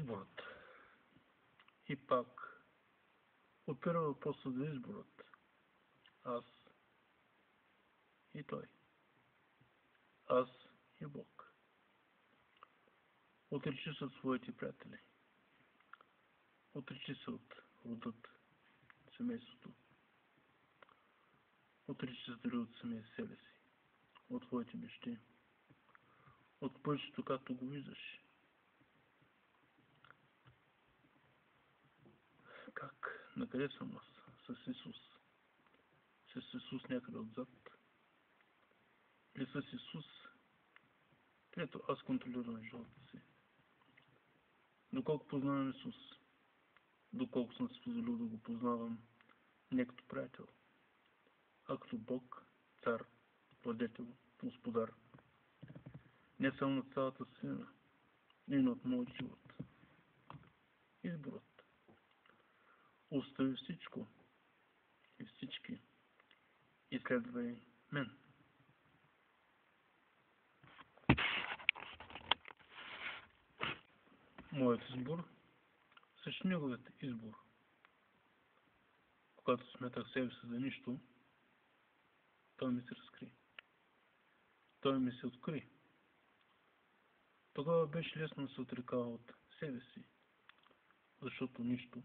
изборът. И пак опира въпроса за изборът. Аз и той. Аз и Бог. Отречи се от своите приятели. Отречи се от родът, семейството. Отречи се дори от самия себе си. От твоите мечти. От бъдещето, както го виждаш. Как? Накъде съм аз? С Исус. С Исус някъде отзад. Или с Исус, където аз контролирам живота си. Доколко познавам Исус, доколко съм си позволил да го познавам не като приятел, а като Бог, цар, владетел, господар. Не само на цялата вселена, но и от моят живот. Изборът. Остави всичко и всички и следвай мен. Моят избор срещу неговият избор. Когато сметах себе си за нищо, той ми се разкри. Той ми се откри. Тогава беше лесно да се отрекава от себе си, защото нищо,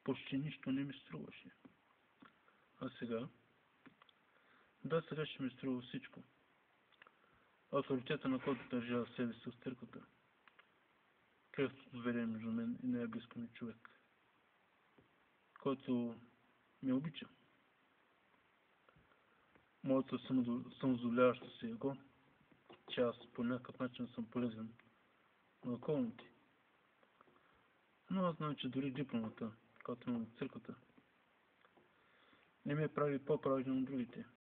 почти нищо не ми струваше. А сега? Да, сега ще ми струва всичко. Авторитета, на който държа в себе си в църквата. Крехкото доверие между мен и най-близко ми човек, който ме обича. Моето самозаявяващо се его, че аз по някакъв начин съм полезен на околните. Но аз знам, че дори дипломата, която имам в църквата, не ме прави по-праведен от другите.